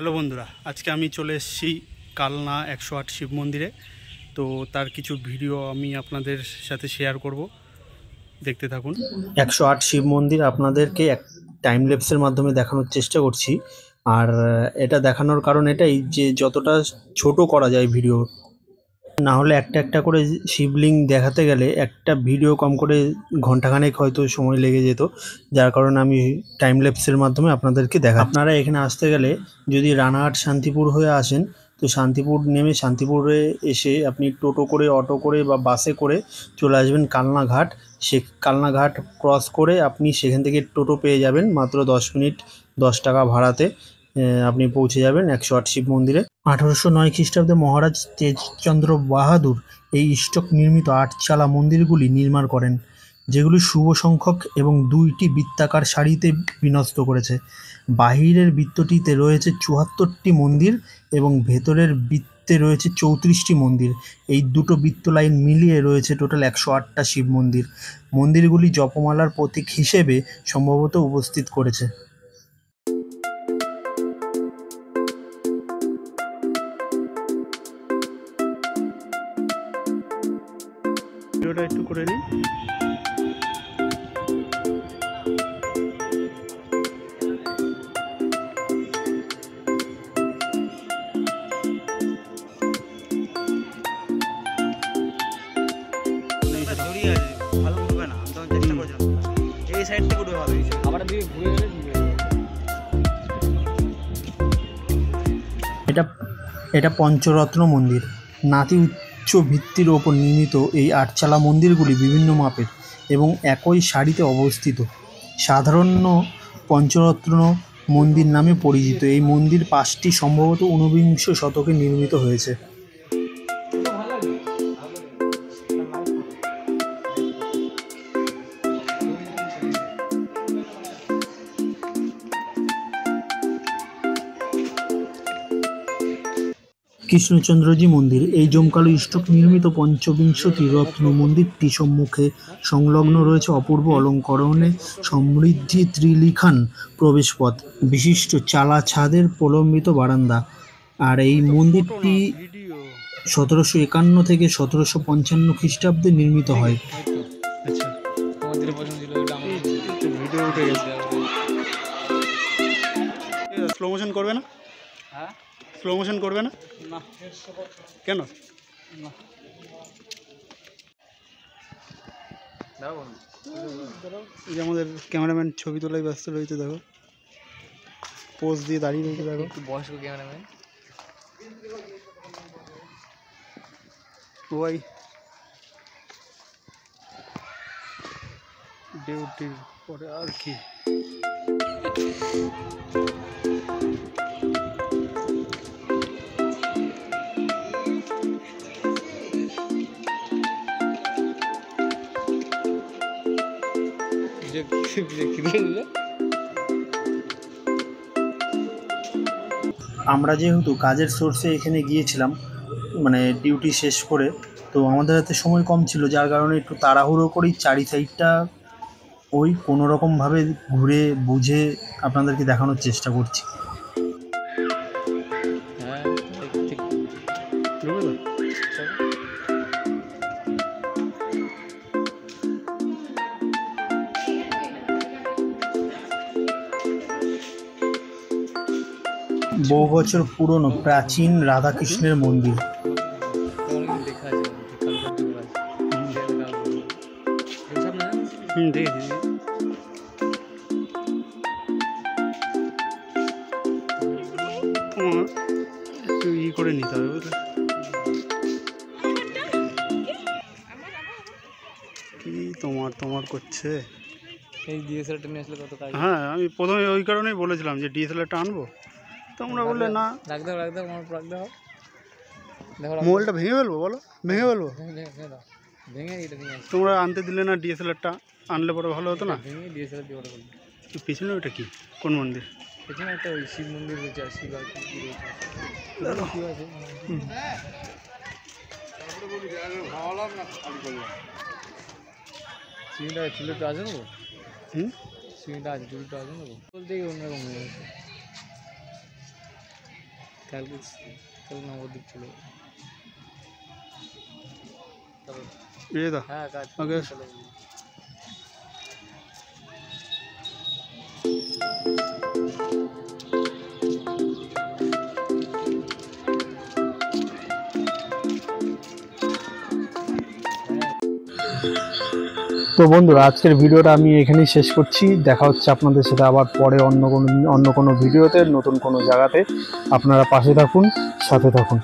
Hello বন্ধুরা, আজকে আমি চলে এসেছি কালনা 108 শিব মন্দিরে। তো তার কিছু ভিডিও আমি আপনাদের সাথে শেয়ার করব, দেখতে থাকুন। 108 শিব মন্দির আপনাদেরকে এক টাইম ল্যাপসের মাধ্যমে দেখানোর চেষ্টা করছি। আর এটা দেখানোর কারণ এটাই যে যতটা ছোট করা যায় ভিডিও, না হলে একটা একটা করে শিবলিঙ্গ দেখাতে গেলে একটা ভিডিও কম করে ঘন্টাখানেক হয়তো সময় লেগে যেত, যার কারণে আমি টাইম ল্যাপসের মাধ্যমে আপনাদেরকে দেখাচ্ছি। আপনারা এখানে আসতে গেলে যদি রানাঘাট শান্তিপুর হয়ে আসেন, তো শান্তিপুর নেমে শান্তিপুরে এসে আপনি টোটো করে, অটো করে বা বাসে করে চলে আসবেন কালনাঘাট। সে কালনাঘাট ক্রস করে আপনি সেখান থেকে টোটো পেয়ে যাবেন মাত্র 10 মিনিট 10 টাকা ভাড়াতে। আপনি পৌঁছে যাবেন 108 শিব মন্দিরে। 1809 খ্রিস্টাব্দে মহারাজ তেজচন্দ্র বাহাদুর এই স্টক নির্মিত আটচালা মন্দিরগুলি নির্মাণ করেন, যেগুলি শুভ সংখ্যক এবং 2টি বৃত্তাকার সারিতে বিন্যস্ত করেছে। বাহিরের বৃত্তটিতে রয়েছে 74টি মন্দির এবং ভেতরের বৃত্তে রয়েছে 34টি মন্দির। এই দুটো বৃত্ত লাইন মিলিয়ে রয়েছে টোটাল 108টা শিব মন্দির। মন্দিরগুলি জপমালার প্রতীক হিসেবে সম্ভবত উপস্থিত করেছে। ভিডিওটা একটু করে নিই। এটা পঞ্চরত্ন মন্দির। নাতি উচ্চ ভিত্তির ওপর নির্মিত এই আটচালা মন্দিরগুলি বিভিন্ন মাপের এবং একই সারিতে অবস্থিত। সাধারণ পঞ্চরত্ন মন্দির নামে পরিচিত এই মন্দির 5টি সম্ভবত 19বিংশ শতকে নির্মিত হয়েছে। কৃষ্ণচন্দ্রজি মন্দির এই জমকালো স্টক নির্মিত পঞ্চবিংশতি রত্ন মন্দিরটি সম্মুখে সংলগ্ন রয়েছে অপূর্ব অলঙ্করণে সমৃদ্ধি ত্রিলিখান প্রবেশপথ বিশিষ্ট চালা ছাদের প্রলম্বিত বারান্দা। আর এই মন্দিরটি 1751 থেকে 1755 খ্রিস্টাব্দে নির্মিত হয়। স্লো মোশন করবে না? হ্যাঁ, স্লো মোশন করবে না? না। কেন? না। এই যে আমাদের ক্যামেরাম্যান ছবি তোলায় ব্যস্ত রয়েছে, দেখো পোজ দিয়ে দাঁড়িয়ে রয়েছে, দেখো বয়স্ক ক্যামেরাম্যান। ওই ডিউটির পরে আর কি আমরা যেহেতু কাজের সোর্সে এখানে গিয়েছিলাম, মানে ডিউটি শেষ করে, তো আমাদের হাতে সময় কম ছিল, যার কারণে একটু তাড়াহুড়ো করেই চারি সাইডটা ওই কোনোরকমভাবে ঘুরে বুঝে আপনাদেরকে দেখানোর চেষ্টা করছি। বহু বছর পুরনো প্রাচীন রাধাকৃষ্ণের মন্দির। একটু ই করে নিতে হবে, বুঝলে কি তোমার করছে এই ডিএসএলআরটা নিয়ে আসলে কত কাজ। হ্যাঁ, আমি প্রথমে ওই কারণেই বলেছিলাম যে ডিএসএলআরটা আনবো, তোমরা বললে না। রাখ দাও মোবাইলটা ভেঙে ফেলবো, বলো ভেঙে ফেলবো। তোমরা আনতে দিলে না ডিএসএলআরটা, আনলে পরে ভালো হতো না। পিছনে ওইটা কি, কোন মন্দির? পেছনে একটা ওই শিব মন্দির রয়েছে, আর শিব আর কি আছে। সিঁড়িটা চুলেটা আছে না? সিঁড়িটা আছে, চুলটা আছে না? বলতেই অন্যরকম হয়ে গেছে। কালকে না ওদিক চলে হ্যাঁ কাজ চলে তো বন্ধুরা, আজকের ভিডিওটা আমি এখানেই শেষ করছি। দেখা হচ্ছে আপনাদের সাথে আবার পরে অন্য কোনো ভিডিওতে, নতুন কোনো জায়গাতে। আপনারা পাশে থাকুন, সাথে থাকুন।